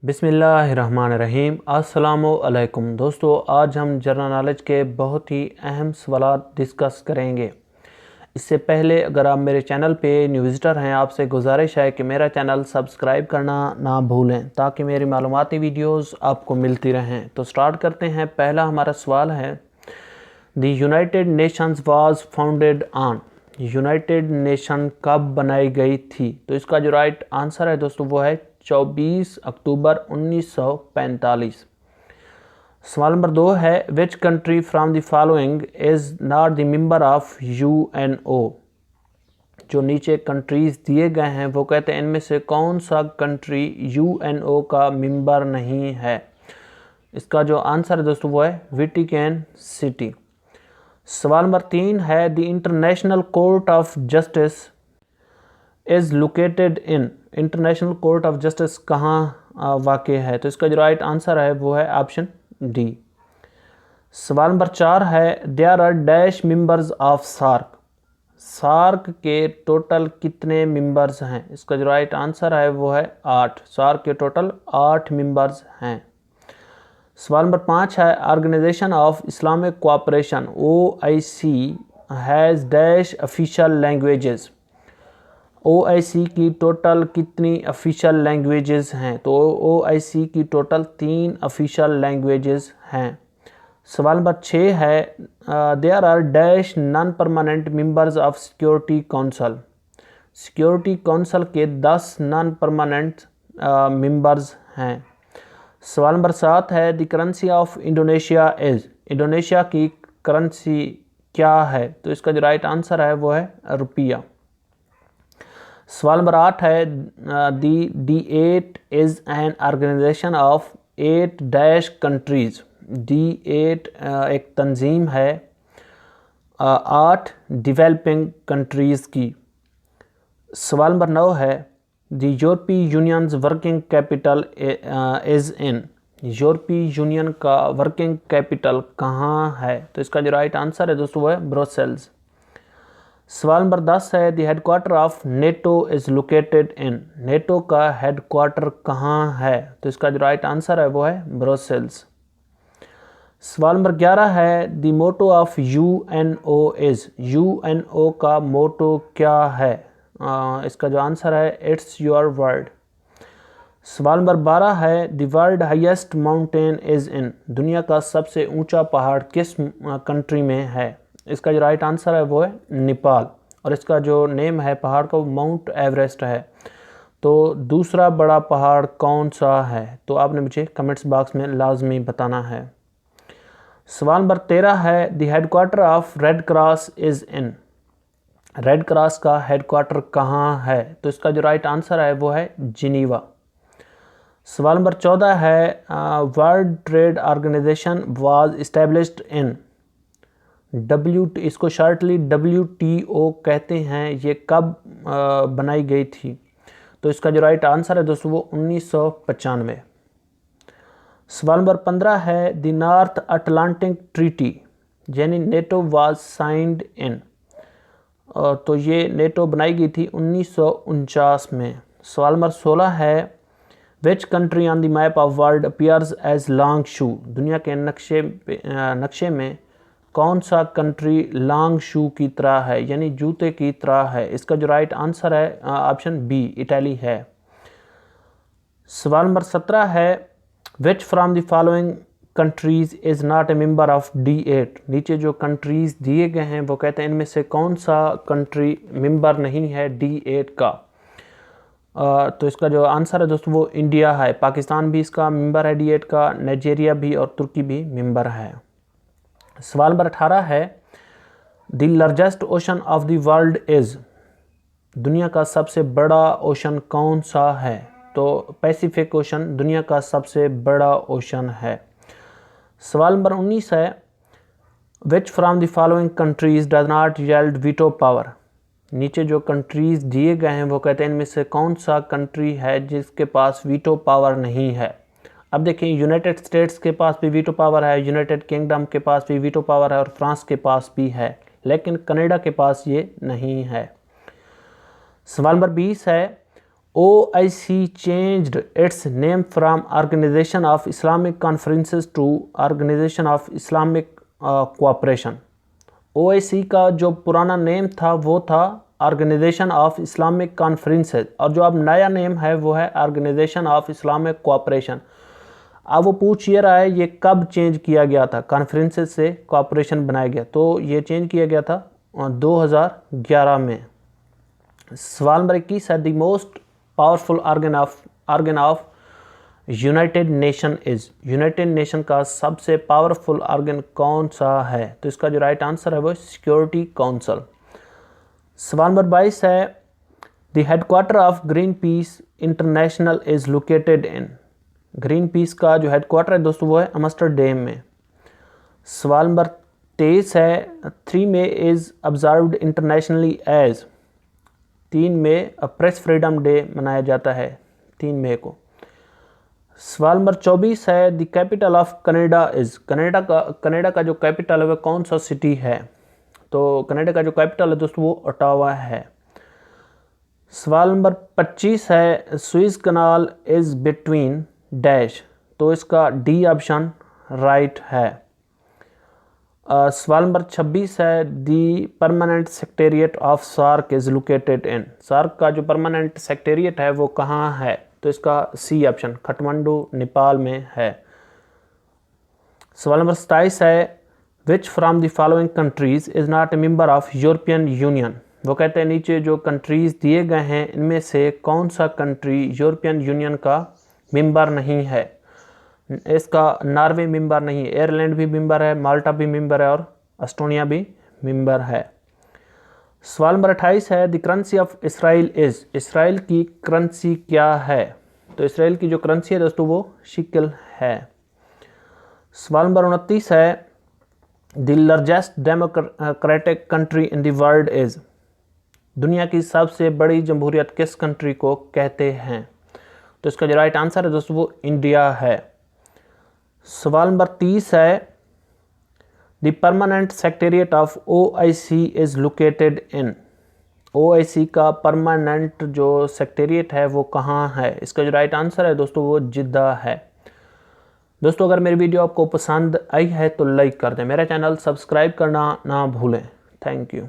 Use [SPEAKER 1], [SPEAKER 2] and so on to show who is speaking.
[SPEAKER 1] बिस्मिल्लाहिर्रहमानिर्रहीम। अस्सलामुअलैकुम दोस्तों, आज हम जनरल नॉलेज के बहुत ही अहम सवालात डिस्कस करेंगे। इससे पहले अगर आप मेरे चैनल पे न्यू विज़िटर हैं, आपसे गुजारिश है कि मेरा चैनल सब्सक्राइब करना ना भूलें ताकि मेरी मालूमाती वीडियोस आपको मिलती रहें। तो स्टार्ट करते हैं। पहला हमारा सवाल है, the United Nations was founded on. United nation कब बनाई गई थी? तो इसका जो राइट आंसर है दोस्तों वो है 24 अक्टूबर 1945। सवाल नंबर 2 है, which country from the following is not the member of UNO. जो नीचे कंट्रीज़ दिए गए हैं वो कहते हैं इनमें से कौन सा कंट्री यूएनओ का मेंबर नहीं है। इसका जो आंसर है दोस्तों वो है वेटिकन सिटी। सवाल नंबर 3 है, the international court of justice is located in. International court of justice कहाँ वाक़ है? तो इसका जो राइट आंसर है वो है ऑप्शन डी। सवाल नंबर 4 है, there are dash members of SAARC. SAARC के टोटल कितने मेंबर्स हैं? इसका जो राइट आंसर है वो है 8। सार्क के टोटल 8 मेंबर्स हैं। सवाल नंबर 5 है, Organisation of Islamic Cooperation OIC has dash official languages. OIC की टोटल कितनी ऑफिशियल लैंग्वेजेस हैं? तो OIC की टोटल 3 ऑफिशियल लैंग्वेजेस हैं। सवाल नंबर 6 है, there are dash non permanent members of security council. Security council के 10 नॉन परमानेंट मेंबर्स हैं। सवाल नंबर 7 है, the currency of Indonesia is. Indonesia की करेंसी क्या है? तो इसका जो राइट आंसर है वो है रुपया। सवाल नंबर 8 है, the D8 is an organisation of 8 dash countries. D8 एक तंजीम है 8 डेवलपिंग कंट्रीज़ की। सवाल नंबर 9 है, द यूरोपीय unions working capital is in. यूरोपीय यूनियन का वर्किंग कैपिटल कहाँ है? तो इसका जो राइट आंसर है दोस्तों वो है ब्रसेल्स। सवाल नंबर 10 है, the headquarter of NATO is located in. NATO का हेडक्वार्टर कहाँ है? तो इसका जो राइट आंसर है वो है ब्रसेल्स। सवाल नंबर 11 है, द motto of UNO is. UNO का मोटो क्या है? इसका जो आंसर है इट्स योर वर्ल्ड। सवाल नंबर 12 है, the world highest mountain is in. दुनिया का सबसे ऊंचा पहाड़ किस कंट्री में है? इसका जो राइट आंसर है वो है नेपाल, और इसका जो नेम है पहाड़ का वो माउंट एवरेस्ट है। तो दूसरा बड़ा पहाड़ कौन सा है? तो आपने मुझे कमेंट्स बॉक्स में लाजमी बताना है। सवाल नंबर 13 है, the headquarter of red cross is in. Red cross का हेडक्वार्टर कहाँ है? तो इसका जो राइट आंसर है वो है जिनीवा। सवाल नंबर 14 है, World Trade Organisation was established in. इसको शॉर्टली WTO कहते हैं। ये कब बनाई गई थी? तो इसका जो राइट आंसर है दोस्तों वो 1995। सवाल नंबर 15 है, द नॉर्थ अटलांटिक ट्रीटी यानी नेटो वाज साइंड इन। तो ये नेटो बनाई गई थी 1949 में। सवाल नंबर 16 है, which country on the map of world appears as long shoe. दुनिया के नक्शे में कौन सा कंट्री लॉन्ग शू की तरह है यानी जूते की तरह है? इसका जो राइट आंसर है ऑप्शन बी इटली है। सवाल नंबर 17 है, which from the following countries is not a member of D8। नीचे जो कंट्रीज़ दिए गए हैं वो कहते हैं इनमें से कौन सा कंट्री मेंबर नहीं है D8 का। तो इसका जो आंसर है दोस्तों वो इंडिया है। पाकिस्तान भी इसका मेंबर है D8 का, नाइजीरिया भी और तुर्की भी मेंबर है। सवाल नंबर 18 है, the largest ocean of the world is. दुनिया का सबसे बड़ा ओशन कौन सा है? तो पैसिफिक ओशन दुनिया का सबसे बड़ा ओशन है। सवाल नंबर 19 है, which from the following countries does not yield veto power. नीचे जो कंट्रीज़ दिए गए हैं वो कहते हैं इनमें से कौन सा कंट्री है जिसके पास वीटो पावर नहीं है। अब देखिए, यूनाइटेड स्टेट्स के पास भी वीटो पावर है, यूनाइटेड किंगडम के पास भी वीटो पावर है और फ्रांस के पास भी है, लेकिन कनाडा के पास ये नहीं है। सवाल नंबर 20 है, OIC changed its name from Organization of Islamic Conferences to Organization of Islamic Cooperation। OIC का जो पुराना नेम था वो था ऑर्गेनाइजेशन ऑफ इस्लामिक कॉन्फ्रेंसेस, और जो अब नया नेम है वो है ऑर्गेनाइजेशन ऑफ इस्लामिक कोऑपरेशन। अब वो पूछ ये रहा है ये कब चेंज किया गया था, कॉन्फ्रेंसेस से कोऑपरेशन बनाया गया, तो ये चेंज किया गया था 2011 में। सवाल नंबर 21 है the most powerful organ of United nation is. United nation का सबसे पावरफुल ऑर्गन कौन सा है? तो इसका जो राइट आंसर है वो सिक्योरिटी काउंसिल। सवाल नंबर 22 है the headquarter of green peas international is located in. Green peas का जो हेडक्वार्टर है दोस्तों वो है एम्स्टर्डम में। सवाल नंबर 23 है 3 May is observed internationally as. 3 मई प्रेस फ्रीडम डे मनाया जाता है 3 मई को। सवाल नंबर 24 है the capital of Canada is. Canada का जो कैपिटल है वह कौन सा सिटी है? तो कनाडा का जो कैपिटल है दोस्तों वो ओटावा है। सवाल नंबर 25 है Suez canal is between dash. तो इसका डी ऑप्शन राइट है। सवाल नंबर 26 है the permanent secretariat of SAARC is located in. SAARC का जो परमानेंट सेक्रेटेरिएट है वो कहाँ है? तो इसका सी ऑप्शन काठमांडू नेपाल में है। सवाल नंबर 27 है which from the following countries is not a member of European union. वो कहते हैं नीचे जो कंट्रीज दिए गए हैं इनमें से कौन सा कंट्री यूरोपियन यूनियन का मेंबर नहीं है? इसका नॉर्वे मेंबर नहीं है, आयरलैंड भी मेंबर है, माल्टा भी मेंबर है और एस्टोनिया भी मेंबर है। सवाल नंबर 28 है the currency of Israel is. Israel की करेंसी क्या है? तो इसराइल की जो करेंसी है दोस्तों वो शिकल है। सवाल नंबर 29 है the largest democratic country in the world is. दुनिया की सबसे बड़ी जमहूरियत किस कंट्री को कहते हैं? तो इसका जो राइट आंसर है दोस्तों वो इंडिया है। सवाल नंबर 30 है the permanent secretariat of OIC is located in. OIC का परमानेंट जो सेक्रेटेरिएट है वो कहाँ है? इसका जो राइट आंसर है दोस्तों वो जिद्दा है। दोस्तों अगर मेरी वीडियो आपको पसंद आई है तो लाइक कर दें, मेरा चैनल सब्सक्राइब करना ना भूलें। Thank you.